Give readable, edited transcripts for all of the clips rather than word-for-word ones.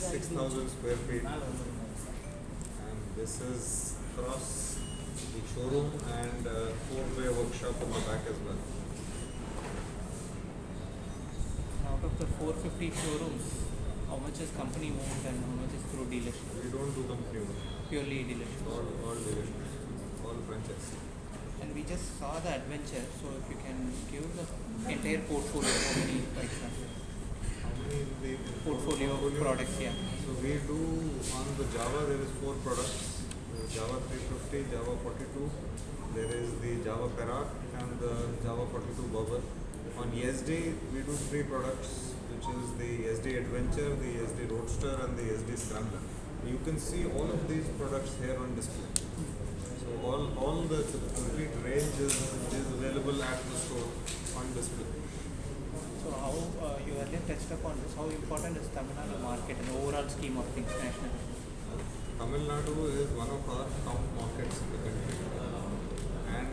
6,000 square feet, and this is across the showroom and 4-way workshop on the back as well. Out of the 450 showrooms, how much is company owned and how much is through dealership? We don't do company owned. Purely dealership. All dealerships, all franchise. And we just saw the adventure, so if you can give the entire portfolio, how many, for example? How many in the Portfolio products, yeah. So we do on the Java, there is 4 products. Java 350, Java 42, there is the Java Perak and the Java 42 Bubble. On SD, we do 3 products, which is the SD Adventure, the SD Roadster and the SD Scrambler. You can see all of these products here on display. So all the complete range is available at the store on display. So how, you earlier touched upon this, how important is Tamil Nadu market in the overall scheme of things nationally? Tamil Nadu is one of our top markets in the country. And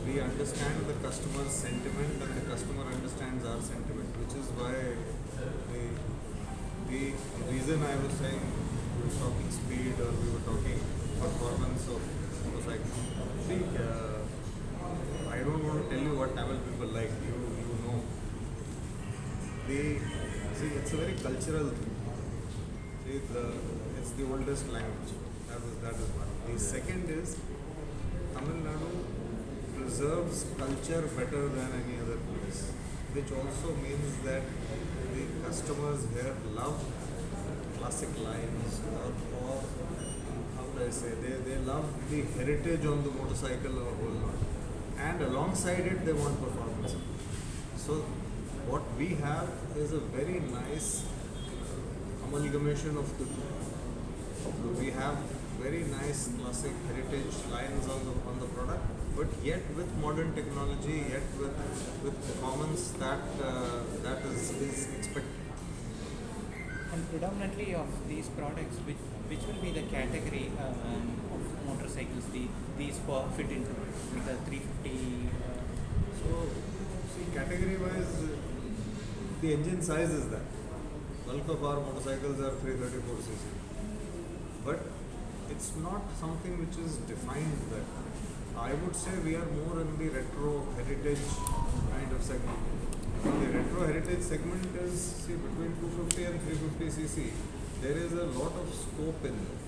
we understand the customer's sentiment and the customer understands our sentiment, which is why the reason I was saying we were talking speed or we were talking performance of motorcycles. See, I don't want to tell you what Tamil people like, you know. It's a very cultural thing. See, it's the oldest language. That is one. The second is Tamil Nadu preserves culture better than any other place, which also means that the customers here love classic lines or how would I say, they love the heritage on the motorcycle or whole lot. And alongside it, they want performance. So what we have is a very nice amalgamation of the two. We have very nice classic heritage lines on the product, but yet with modern technology, yet with performance that is expected. And predominantly of these products, which will be the category of motorcycles these fit into, the 350? So, see, category-wise, the engine size is that. Bulk of our motorcycles are 334cc. But it's not something which is defined that. I would say we are more in the retro heritage kind of segment. The retro heritage segment is, see, between 250 and 350cc. There is a lot of scope in there.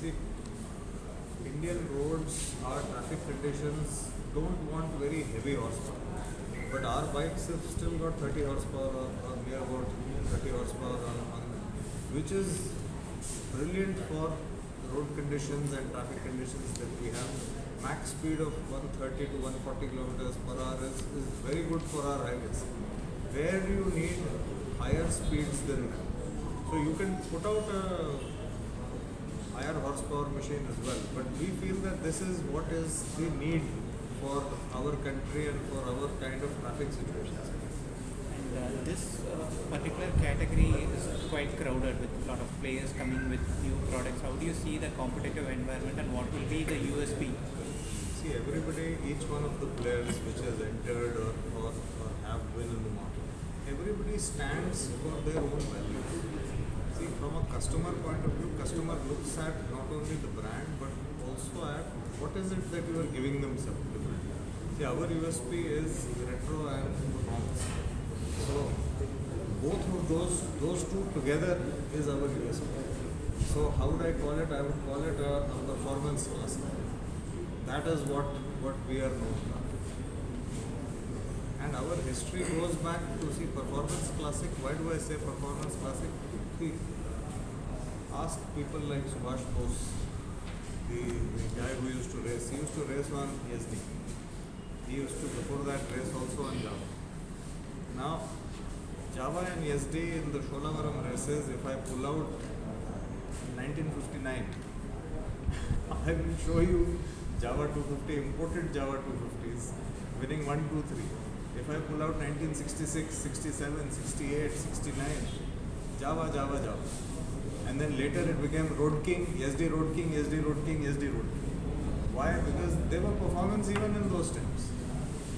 See, Indian roads, our traffic conditions don't want very heavy horsepower. But our bikes have still got 30 horsepower or near about 30 horsepower on which is brilliant for road conditions and traffic conditions that we have. Max speed of 130 to 140 kilometers per hour is very good for our highways. Where do you need higher speeds than that? So you can put out a higher horsepower machine as well. But we feel that this is what is the need for our country and for our kind of traffic situations. And this particular category is quite crowded with a lot of players coming with new products. How do you see the competitive environment and what will be the USP? See, everybody, each one of the players which has entered or have been in the market, everybody stands for their own value. See, from a customer point of view, customer looks at not only the brand but also at what is it that you are giving them something different. See, our USP is retro and performance. So both of those two together is our USP. So how would I call it? I would call it a performance classic. That is what we are known for. And our history goes back to, see, performance classic. Why do I say performance classic? See, ask people like Subhash Bose, the guy who used to race. He used to race on SD. He used to, before that, race also on Java. Now, Java and SD in the Sholavaram races, if I pull out 1959, I will show you Java 250, imported Java 250s, winning 1, 2, 3. If I pull out 1966, 67, 68, 69, Java. And then later it became Road King, SD Road King, SD Road King, SD Road King. Why? Because they were performance even in those times.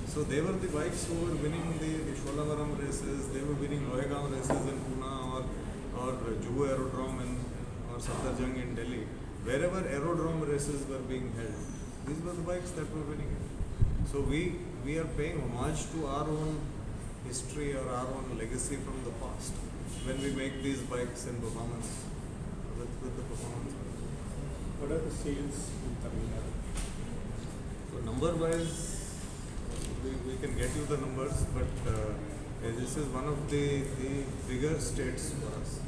So they were the bikes who were winning the Sholavaram races, they were winning Lohegaon races in Pune or Juhu Aerodrome or Safdarjung in Delhi, wherever aerodrome races were being held, these were the bikes that were winning it. So we are paying homage to our own history or our own legacy from the past when we make these bikes in performance with the performance. What are the sales in Tamil Nadu? So number wise, we can get you the numbers, but this is one of the bigger states for us,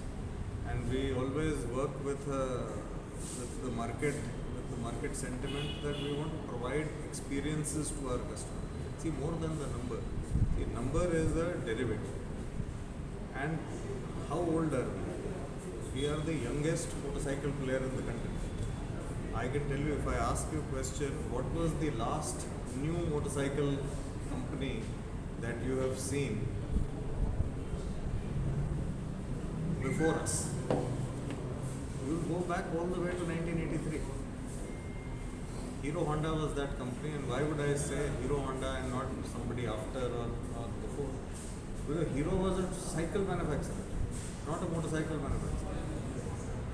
and we always work with the market sentiment that we want to provide experiences to our customer. See, more than the number, the number is a derivative. And how old are we? We are the youngest motorcycle player in the country. I can tell you, if I ask you a question, what was the last new motorcycle company that you have seen before us? You will go back all the way to 1983. Hero Honda was that company, and why would I say Hero Honda and not somebody after or before? Because Hero was a cycle manufacturer, not a motorcycle manufacturer.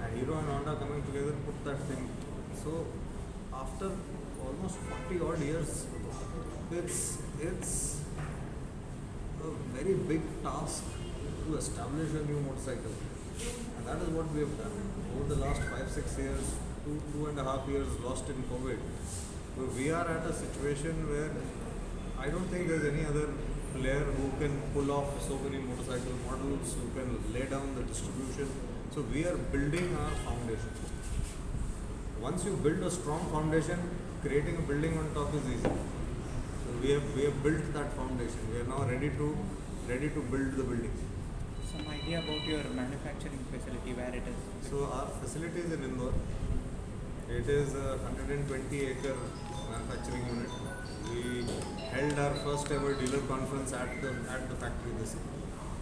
And Hero and Honda coming together put that thing. So after almost 40 odd years, it's a very big task to establish a new motorcycle, and that is what we have done over the last 5-6 years. 2.5 years lost in COVID. So we are at a situation where I don't think there's any other player who can pull off so many motorcycle models, who can lay down the distribution. So we are building our foundation. Once you build a strong foundation, creating a building on top is easy. So we have built that foundation. We are now ready to build the building. Some idea about your manufacturing facility, where it is? So our facility is in Indore. It is a 120-acre manufacturing unit. We held our first ever dealer conference at the factory this year.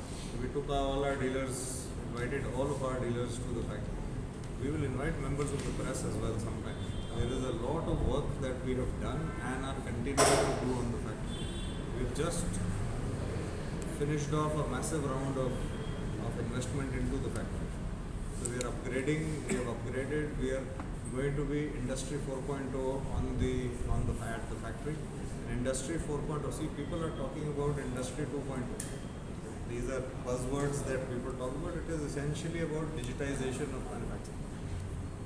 So we took all our dealers, invited all of our dealers to the factory. We will invite members of the press as well sometime. There is a lot of work that we have done and are continuing to do on the factory. We've just finished off a massive round of investment into the factory. So we are upgrading, we have upgraded, we are going to be Industry 4.0 at the factory. And Industry 4.0, see, people are talking about Industry 2.0. These are buzzwords that people talk about. It is essentially about digitization of manufacturing.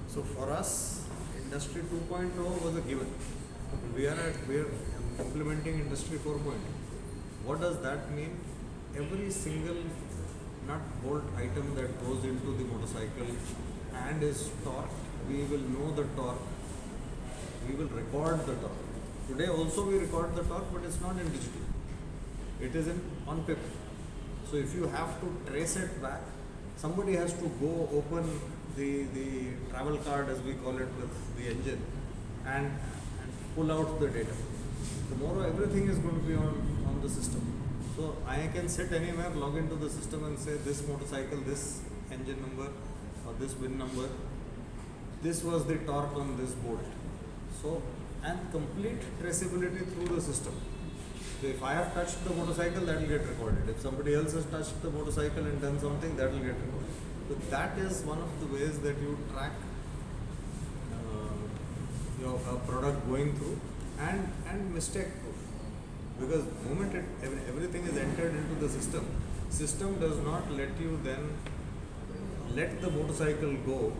So for us, Industry 2.0 was a given. We are implementing Industry 4.0. What does that mean? Every single nut bolt item that goes into the motorcycle and is torqued, we will know the torque. We will record the torque. Today also we record the torque, but it's not in digital. It is on paper. So if you have to trace it back, somebody has to go open the travel card, as we call it, with the engine and pull out the data. Tomorrow everything is going to be on the system. So I can sit anywhere, log into the system and say this motorcycle, this engine number or this VIN number, this was the torque on this bolt. So, and complete traceability through the system. So if I have touched the motorcycle, that will get recorded. If somebody else has touched the motorcycle and done something, that will get recorded. So that is one of the ways that you track your product going through and mistake proof. Because the moment everything is entered into the system does not let you then let the motorcycle go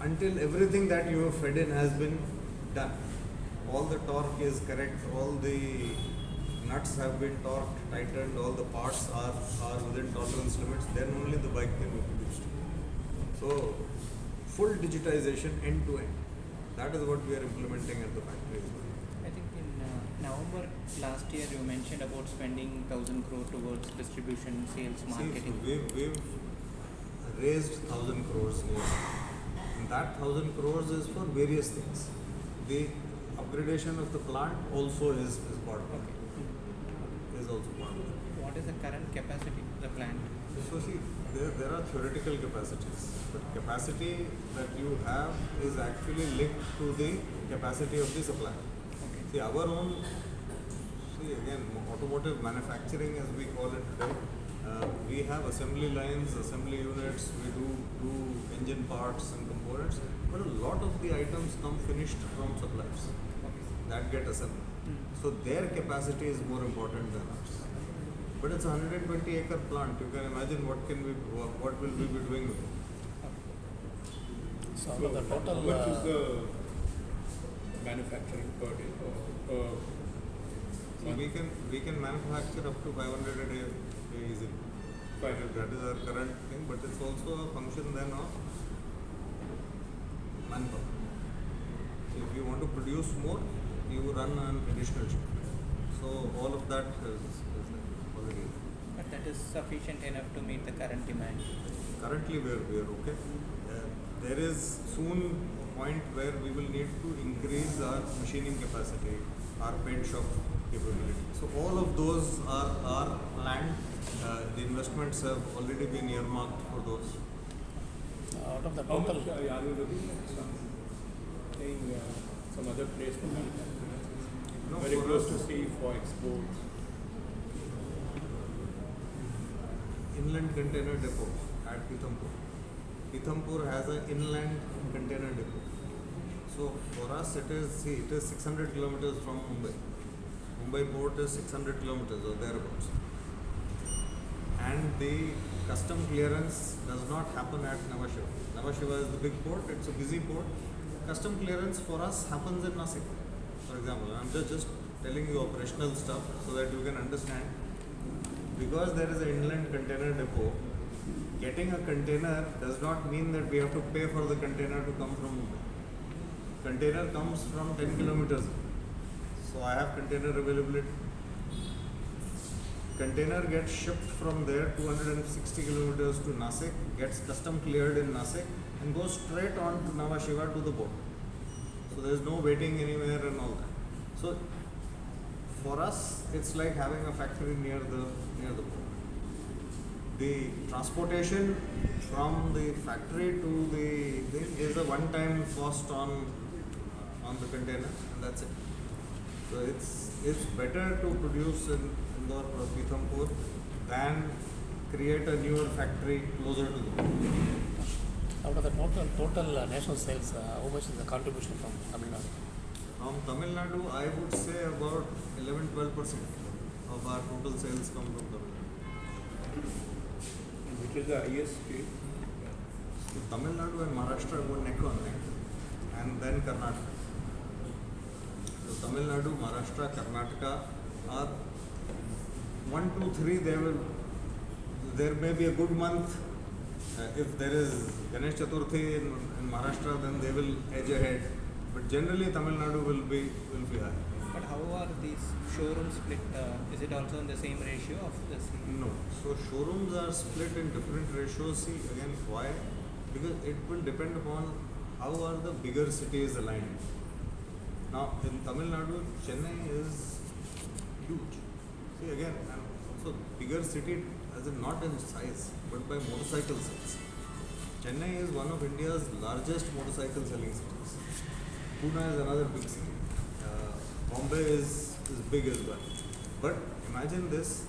until everything that you have fed in has been done. All the torque is correct, all the nuts have been torqued, tightened, all the parts are within tolerance limits, then only the bike can be produced. So, full digitization end to end. That is what we are implementing at the factory. I think in November last year you mentioned about spending 1,000 crore towards distribution, sales, marketing. See, so we've raised 1,000 crores here. And that 1,000 crores is for various things. The upgradation of the plant also is part of it. Is also part of it. What is the current capacity of the plant? So see, there are theoretical capacities, but capacity that you have is actually linked to the capacity of the supply. Okay. See, again, automotive manufacturing, as we call it today, We have assembly lines, assembly units, we do engine parts and components, but a lot of the items come finished from suppliers that get assembled. So their capacity is more important than ours. But it's a 120-acre plant. You can imagine what will we be doing with it. So the total, how much is the manufacturing per day? So we can manufacture up to 500 a day easily. That is our current thing, but it's also a function then of manpower. So if you want to produce more, you run an additional shift. So all of that is already. But that is sufficient enough to meet the current demand. Currently we are okay. There is soon a point where we will need to increase our machining capacity, our paint shop capability. So all of those are planned. The investments have already been earmarked for those. out of the How total, much are you looking at some other place for manufacturing? No, Very for close us- to sea for exports. Inland container depot at Pithampur. Pithampur has an inland container depot. So for us it is 600 kilometers from Mumbai. Mumbai port is 600 kilometers or thereabouts. And the custom clearance does not happen at Nhava Sheva. Nhava Sheva is the big port, it's a busy port. Custom clearance for us happens in Nasik. For example, I'm just telling you operational stuff so that you can understand. Because there is an inland container depot, getting a container does not mean that we have to pay for the container to come from Mumbai. Container comes from 10 kilometers. So I have container availability. Container gets shipped from there 260 kilometers to Nasik, gets custom cleared in Nasik and goes straight on to Nhava Sheva to the port. So there is no waiting anywhere and all that. So for us, it's like having a factory near the port. The transportation from the factory to the thing is a one-time cost on the container, and that's it. So it's better to produce in Indore or Pithampur than create a newer factory closer to the port. out of the total national sales, how much is the contribution from Tamil Nadu? From Tamil Nadu, I would say about 11-12% of our total sales come from Tamil Nadu. Which is the highest state? So Tamil Nadu and Maharashtra go neck on neck, and then Karnataka. So Tamil Nadu, Maharashtra, Karnataka are 1, 2, 3. There may be a good month. If there is Ganesh Chaturthi in Maharashtra, then they will edge ahead. But generally, Tamil Nadu will be high. But how are these showrooms split? Is it also in the same ratio of the same? No. So showrooms are split in different ratios. See again why? Because it will depend upon how are the bigger cities aligned. Now in Tamil Nadu, Chennai is huge. See again, and also bigger city as in not in size, but by motorcycle sales. Chennai is one of India's largest motorcycle selling cities. Pune is another big city. Bombay is big as well. But imagine this,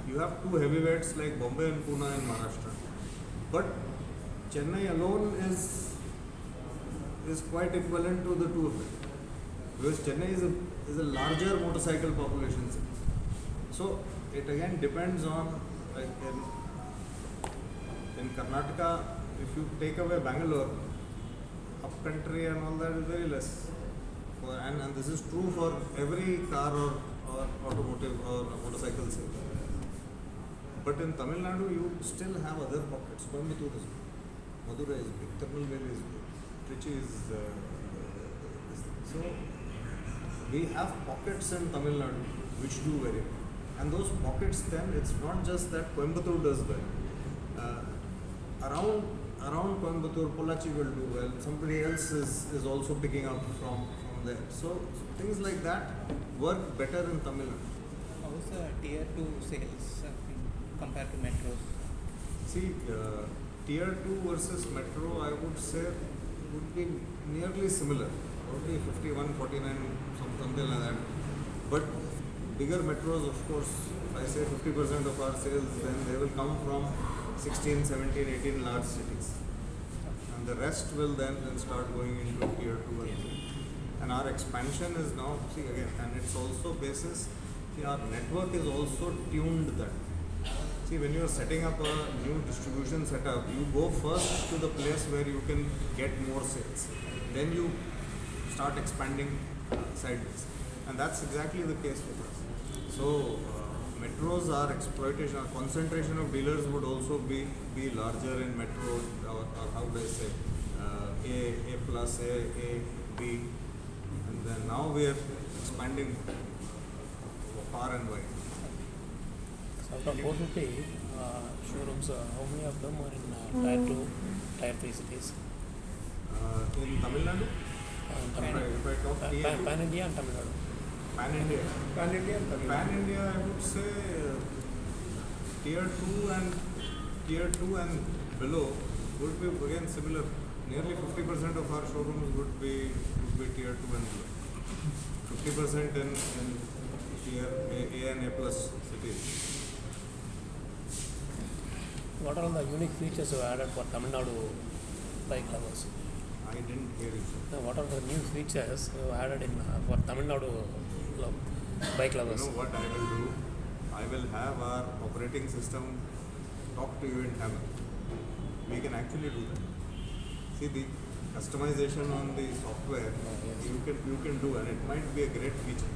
you have two heavyweights like Bombay and Pune in Maharashtra. But Chennai alone is quite equivalent to the two of them. Because Chennai is a larger motorcycle population city. So it again depends on, like in Karnataka, if you take away Bangalore, upcountry and all that is very less. And this is true for every car or automotive or motorcycle sale. But in Tamil Nadu, you still have other pockets. Coimbatore is big, Madurai is big, Tirunelveli is big, Trichy is this thing. So we have pockets in Tamil Nadu which do very well. And those pockets then, it's not just that Coimbatore does well. Around Coimbatore, Pollachi will do well. Somebody else is also picking up from there. So things like that work better in Tamil Nadu. How is the tier 2 sales compared to metros? See, tier 2 versus metro, I would say would be nearly similar. Probably 51, 49, something like that. But bigger metros, of course, if I say 50% of our sales, then they will come from 16, 17, 18 large cities. And the rest will then start going into tier 2 and 3. And our expansion is now, see again, and it's also basis, see our network is also tuned that. See, when you are setting up a new distribution setup, you go first to the place where you can get more sales. Then you start expanding sideways. And that's exactly the case with us. So, metros are exploitation, our concentration of dealers would also be larger in metro, or how do I say, A plus, A, B. And then now we are expanding far and wide. So out of 450 showrooms, how many of them are in tier 2, tier 3 cities? In Tamil Nadu, if I talk Pan India and Tamil Nadu. Pan India. Pan India and Tamil Pan Nadu. India, I would say tier 2 and below would be again similar. Nearly 50% of our showrooms would be tier 2 and below. 50% in tier A and A plus cities. What are all the unique features you added for Tamil Nadu bike lovers? I didn't hear you, sir. What are the new features you added in for Tamil Nadu bike You lovers? know what I will do? I will have our operating system talk to you in Tamil. We can actually do that. See, the customization on the software you can do, and it might be a great feature.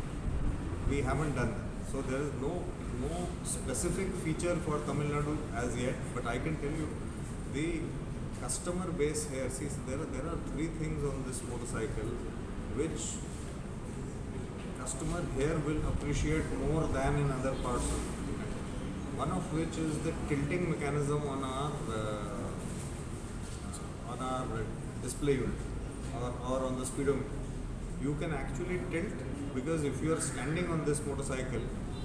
We haven't done that. So there is no specific feature for Tamil Nadu as yet, but I can tell you the customer base here. See, there are three things on this motorcycle which customer here will appreciate more than in other parts of the country. One of which is the tilting mechanism on our display unit or on the speedometer. You can actually tilt, because if you are standing on this motorcycle,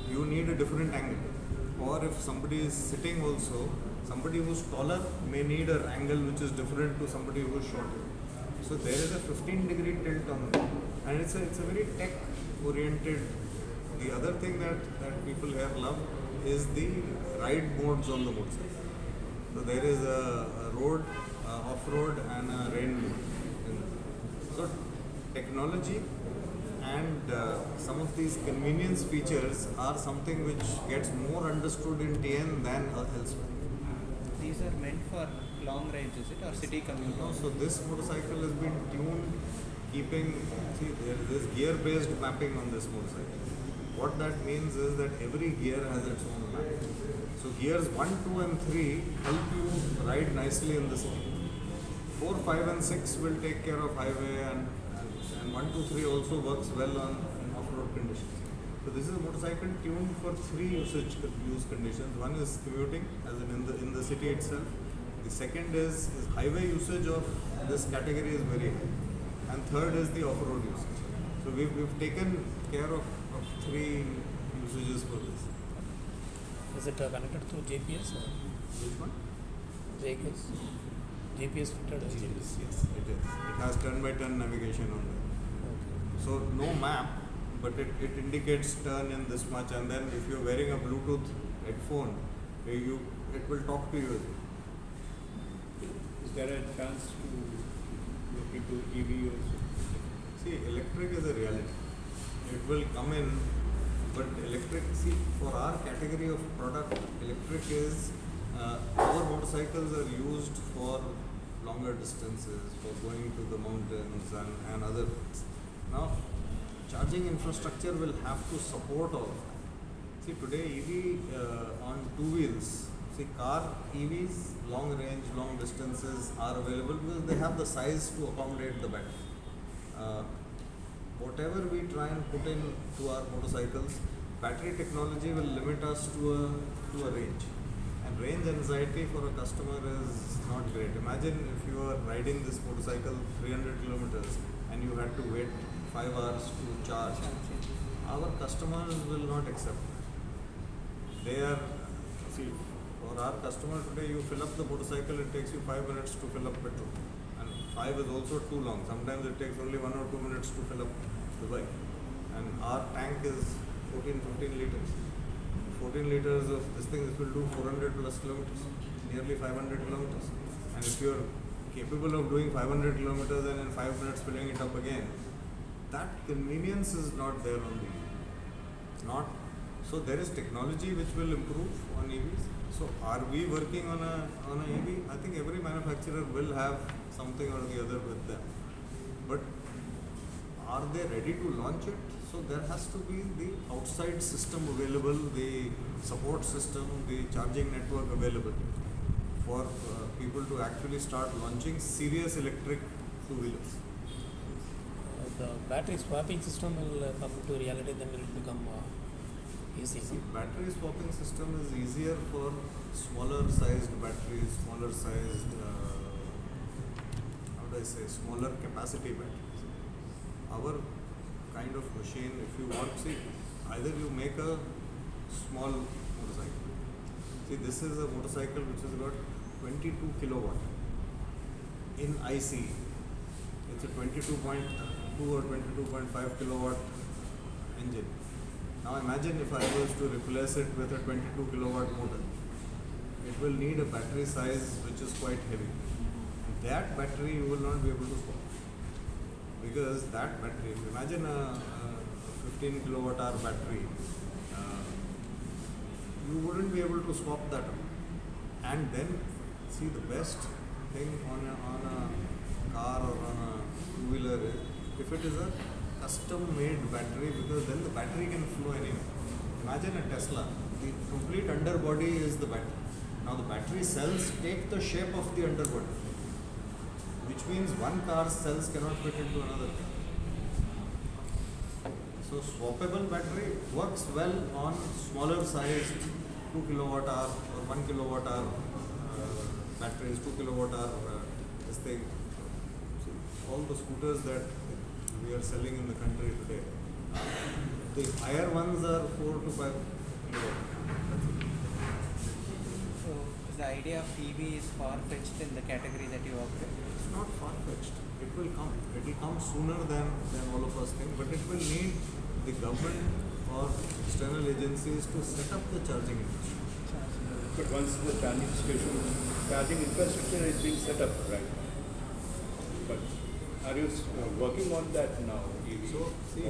you need a different angle. Or if somebody is sitting also, somebody who's taller may need an angle which is different to somebody who is shorter. So there is a 15-degree tilt on it, and it's a very tech oriented. The other thing that people here love is the ride modes on the motorcycle. So there is a road, off-road and a rain mode. So technology and some of these convenience features are something which gets more understood in TN than elsewhere. These are meant for long range, is it, or city commute? So this motorcycle has been tuned there is this gear-based mapping on this motorcycle. What that means is that every gear has its own map. So gears 1, 2 and 3 help you ride nicely in the city. 4, 5 and 6 will take care of highway, and 1, 2, 3 also works well on off-road conditions. So this is a motorcycle tuned for 3 use conditions. One is commuting, as in the city itself. The second is highway usage of this category is very high. And third is the off-road usage. So we've taken care of 3 usages for this. Is it connected through GPS or Which one? vehicles? GPS fitted? Yes, it is. It has turn-by-turn navigation on there. Okay. So no map, but it indicates turn in this much, and then if you're wearing a Bluetooth headphone, it will talk to you. Is there a chance to look into EV also? See, electric is a reality. It will come in, but electric, see, for our category of product, electric is, our motorcycles are used for longer distances, for going to the mountains and other things. Now, charging infrastructure will have to support all of that. See, today EV on 2 wheels, see, car EVs, long range, long distances are available because they have the size to accommodate the battery. Whatever we try and put in to our motorcycles, battery technology will limit us to a range. And range anxiety for a customer is not great. Imagine if you are riding this motorcycle 300 kilometers and you had to wait 5 hours to charge. Our customers will not accept that. For our customer today, you fill up the motorcycle, it takes you 5 minutes to fill up petrol. And 5 is also too long. Sometimes it takes only 1 or 2 minutes to fill up the bike. And our tank is 15 liters. 14 liters of this thing, this will do 400 plus kilometers, nearly 500 kilometers. And if you're capable of doing 500 kilometers and in 5 minutes filling it up again, that convenience is not there on the EV. Not so there is technology which will improve on EVs. So are we working on a EV? I think every manufacturer will have something or the other with them. But are they ready to launch it? So there has to be the outside system available, the support system, the charging network available for people to actually start launching serious electric two-wheelers. The battery swapping system will come to reality, then it will become easy. See, battery swapping system is easier for smaller sized batteries, smaller sized, smaller capacity batteries. Our kind of machine, if you want, see, either you make a small motorcycle. See, this is a motorcycle which has got 22 kilowatt in IC. It's a 22.2 or 22.5 kilowatt engine. Now imagine if I was to replace it with a 22 kilowatt motor. It will need a battery size which is quite heavy. That battery you will not be able to swap. Because that battery, imagine a 15 kilowatt hour battery, you wouldn't be able to swap that out. And then see, the best thing on a car or on a two-wheeler is if it is a custom made battery, because then the battery can flow anywhere. Imagine a Tesla, the complete underbody is the battery. Now the battery cells take the shape of the underbody, which means one car's cells cannot fit into another car. So swappable battery works well on smaller sized 2 kilowatt hour or 1 kilowatt hour batteries, 2 kilowatt hour this thing. See, all the scooters that we are selling in the country today, the higher ones are 4 to 5 kilowatt. So the idea of EV is far-fetched in the category that you operate? It's not far-fetched. It will come. It will come sooner than all of us think, but it will need the government or external agencies to set up the charging infrastructure. But once the charging infrastructure is being set up, right? But are you working on that now? EV? So, see,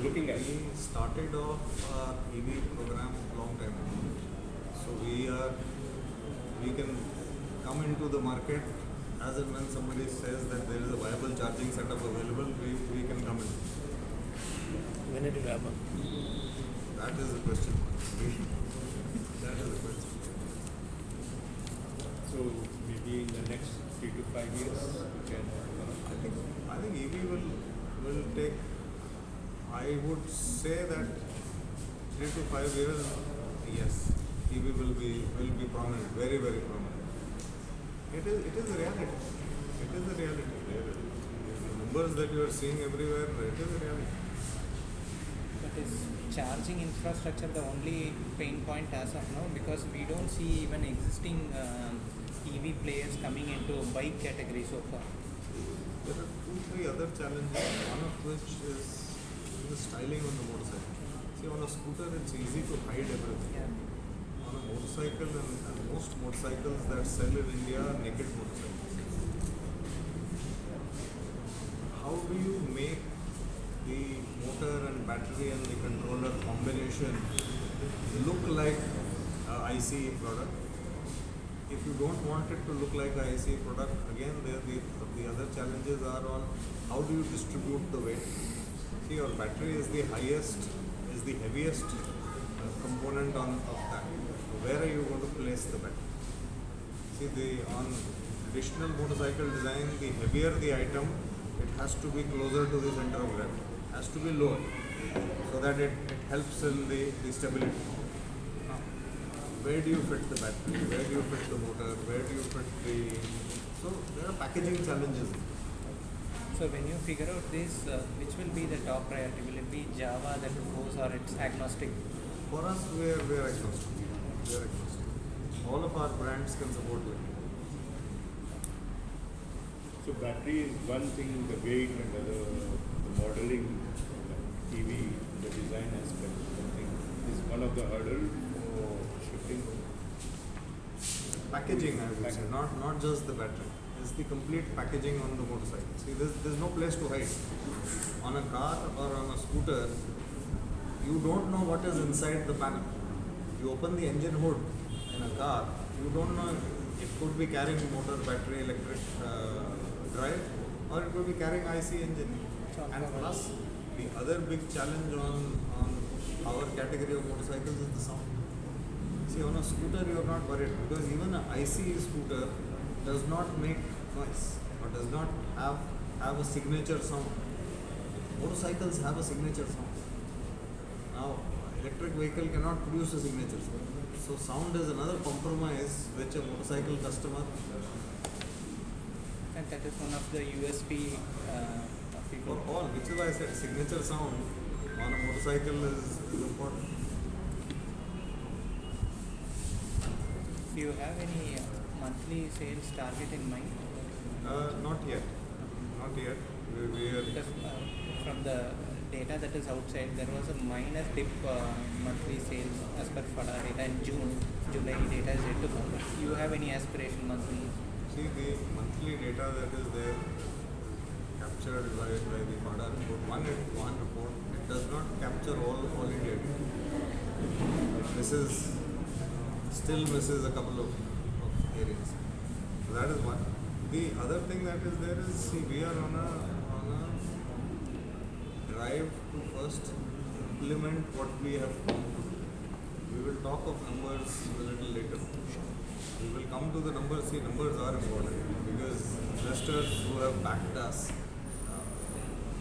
looking at we started off our EV program a long time ago. So we can come into the market as and when somebody says that there is a viable charging setup available, we can come in. When it will happen? That is the question. That is the question. So maybe in the next 3 to 5 years, we can. I think EV will take. I would say that 3 to 5 years, yes, EV will be prominent, very very prominent. It is a reality. It is a reality. The numbers that you are seeing everywhere, it is a reality. But is charging infrastructure the only pain point as of now? Because we don't see even existing EV players coming into bike category so far. There are 2-3 other challenges, one of which is the styling on the motorcycle. See, on a scooter it's easy to hide everything. Yeah. On a motorcycle, and most motorcycles that sell in India are naked motorcycles. How do you make the motor and battery and the controller combination look like a ICE product? If you don't want it to look like a ICE product, again the other challenges are on how do you distribute the weight. See, your battery is the heaviest component of that. Where are you going to place the battery? See, on traditional motorcycle design, the heavier the item, it has to be closer to the center of gravity. It has to be lower so that it helps in the stability. Now, where do you fit the battery? Where do you fit the motor? Where do you fit the... So there are packaging challenges. So when you figure out this, which will be the top priority? Will it be Java that goes, or it's agnostic? For us, we are agnostic. We are agnostic. All of our brands can support it. So battery is one thing, the weight and the modeling, EV, the design aspect. one of the hurdles for shifting. Packaging, I would say, not just the battery. It's the complete packaging on the motorcycle. See, there's no place to hide. On a car or on a scooter, you don't know what is inside the panel. You open the engine hood in a car, you don't know, it could be carrying motor, battery, electric drive, or it could be carrying IC engine. And plus, the other big challenge on our category of motorcycles is the sound. See, on a scooter you are not worried because even an IC scooter does not make noise or does not have a signature sound. Motorcycles have a signature sound. Now, electric vehicle cannot produce a signature sound. So sound is another compromise which a motorcycle customer. And that is one of the USP of people. For all, which is why I said signature sound on a motorcycle is important. Do you have any monthly sales target in mind? Not yet. Not yet. We are. Because from the data that is outside, there was a minor dip monthly sales as per FADA data in June. July data is yet to come. Do you have any aspiration monthly? See, the monthly data that is there captured by the FADA report, one report, it does not capture all India data. Still misses a couple of areas. So that is one. The other thing that is there is, see, we are on a drive to first implement what we have found. We will talk of numbers a little later. We will come to the numbers. See, numbers are important because investors who have backed us,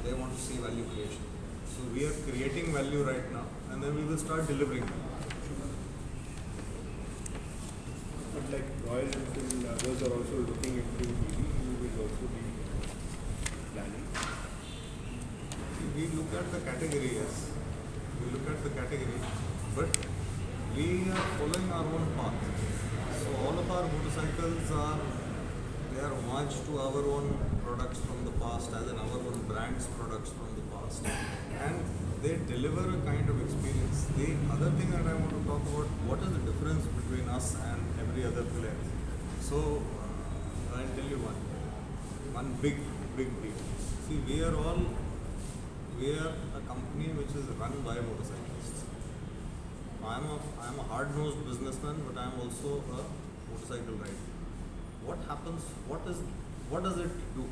they want to see value creation. So we are creating value right now, and then we will start delivering. But like Royal Enfield, others are also looking into EV. You will also be planning. We look at the category, yes. We look at the category, but we are following our own path. So all of our motorcycles they are homage to our own products from the past, as in our own brands products from the past. And they deliver a kind of experience. The other thing that I want to talk about, what is the difference between us and every other player? So I'll tell you one big deal. See, we are a company which is run by motorcyclists. I am a hard-nosed businessman, but I am also a motorcycle rider. What happens? What does it do?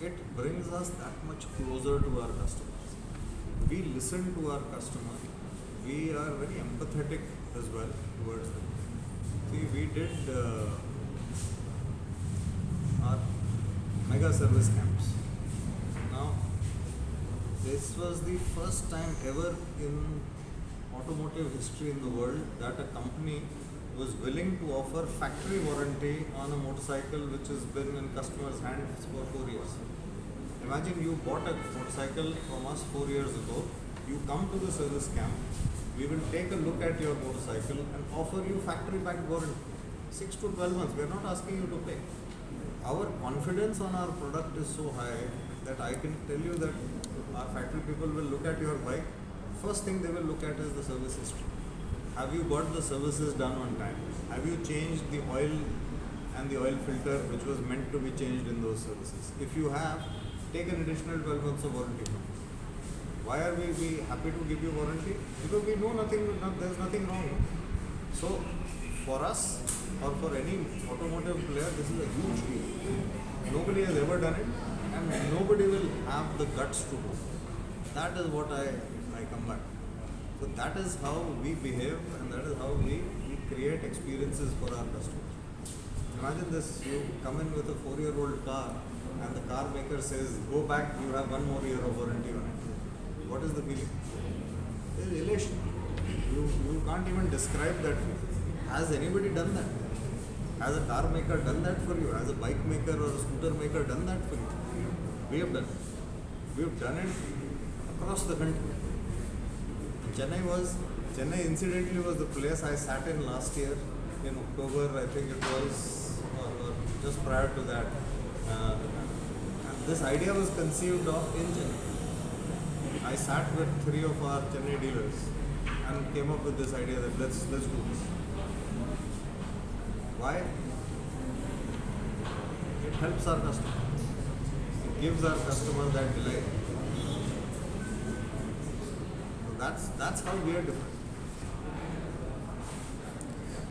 It brings us that much closer to our customers. We listen to our customer. We are very empathetic as well towards them. See, we did our mega service camps. Now, this was the first time ever in automotive history in the world that a company was willing to offer factory warranty on a motorcycle which has been in customers' hands for 4 years. Imagine you bought a motorcycle from us 4 years ago, you come to the service camp, we will take a look at your motorcycle and offer you factory backed warranty. 6 to 12 months, we are not asking you to pay. Our confidence on our product is so high that I can tell you that our factory people will look at your bike. First thing they will look at is the service history. Have you got the services done on time? Have you changed the oil and the oil filter which was meant to be changed in those services? If you have, take an additional 12 months of warranty from us. Why are we happy to give you warranty? Because we know there's nothing wrong. So for us or for any automotive player, this is a huge deal. Nobody has ever done it and nobody will have the guts to do it. That is what I come back. So that is how we behave and that is how we create experiences for our customers. Imagine this, you come in with a 4-year-old car and the car maker says, go back, you have 1 more year of warranty on it. What is the feeling? It is elation. You can't even describe that feeling. Has anybody done that? Has a car maker done that for you? Has a bike maker or a scooter maker done that for you? We have done it. We have done it across the country. Chennai incidentally was the place I sat in last year in October, I think it was, or just prior to that. And this idea was conceived of in Chennai. I sat with 3 of our Chennai dealers and came up with this idea that let's do this. Why? It helps our customer. It gives our customer that delight. So that's how we are different.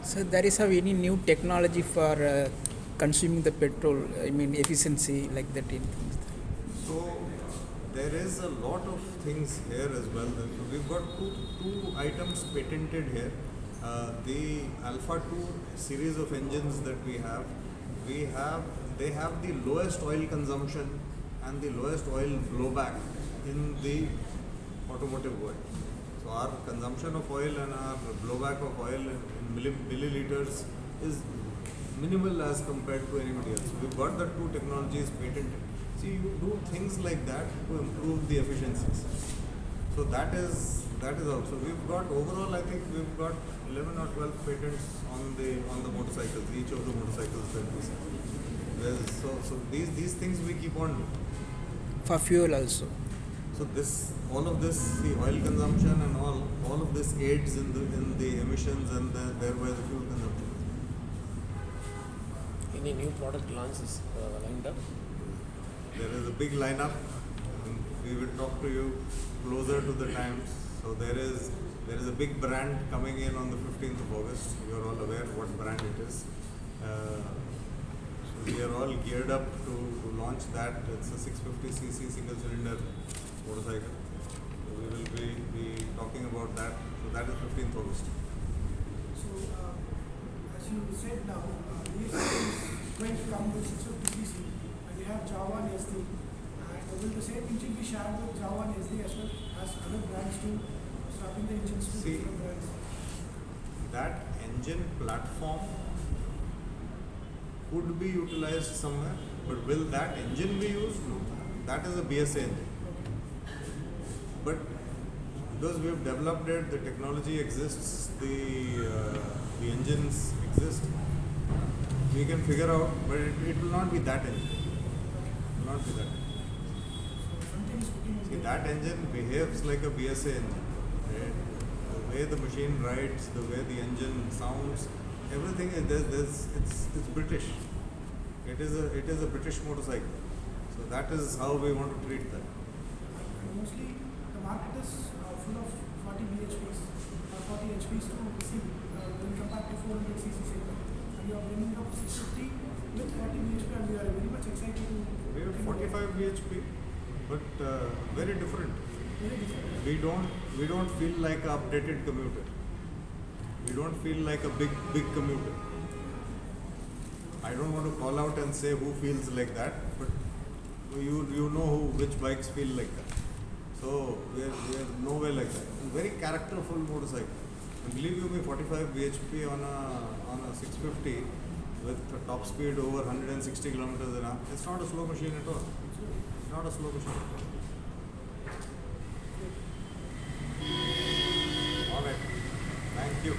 So there is any new technology for consuming the petrol, I mean efficiency like that in things? So there is a lot of things here as well. We've got two items patented here. The Alpha 2 series of engines that we have, they have the lowest oil consumption and the lowest oil blowback in the automotive world. So our consumption of oil and our blowback of oil in milliliters is minimal as compared to anybody else. We've got the two technologies patented. See, you do things like that to improve the efficiencies. So that is also. We've got overall, I think we've got 11 or 12 patents on the motorcycles, each of the motorcycles that we sell. So these things we keep on doing. For fuel also. So all of this, the oil consumption and all of this aids in the emissions and thereby the fuel consumption. Any new product launches lined up? There is a big lineup. We will talk to you closer to the times. So there is a big brand coming in on the 15th of August. You are all aware what brand it is. So we are all geared up to launch that. It's a 650cc single cylinder motorcycle. So we will be talking about that. So that is 15th August. So, as you said now, these is going to come with 650cc, and we have Java and SD. And will the same engine be shared with Java and SD as well as other brands too, swapping the engines to different brands? That engine platform could be utilized somewhere, but will that engine be used? No. That is a BSA engine. But because we have developed it, the technology exists, the engines exist, we can figure out, but it will not be that engine. It will not be that engine. See, that engine behaves like a BSA engine. Right? The way the machine rides, the way the engine sounds, everything is it's British. It is a British motorcycle. So that is how we want to treat that. Mostly the market is full of 40 bhps or 40 hps to CV when compared to 400cc segment. And you are bringing up 650 with 40 bhp, and we are very much excited to. We have 45 bhp, but very different. Very different. We don't feel like an updated commuter. We don't feel like a big commuter. I don't want to call out and say who feels like that, but you know which bikes feel like that. So we are nowhere like that. It's a very characterful motorcycle. And believe you me, 45 bhp on a 650 with a top speed over 160 kilometers an hour. It's not a slow machine at all. It's not a slow machine at all. All right. Thank you.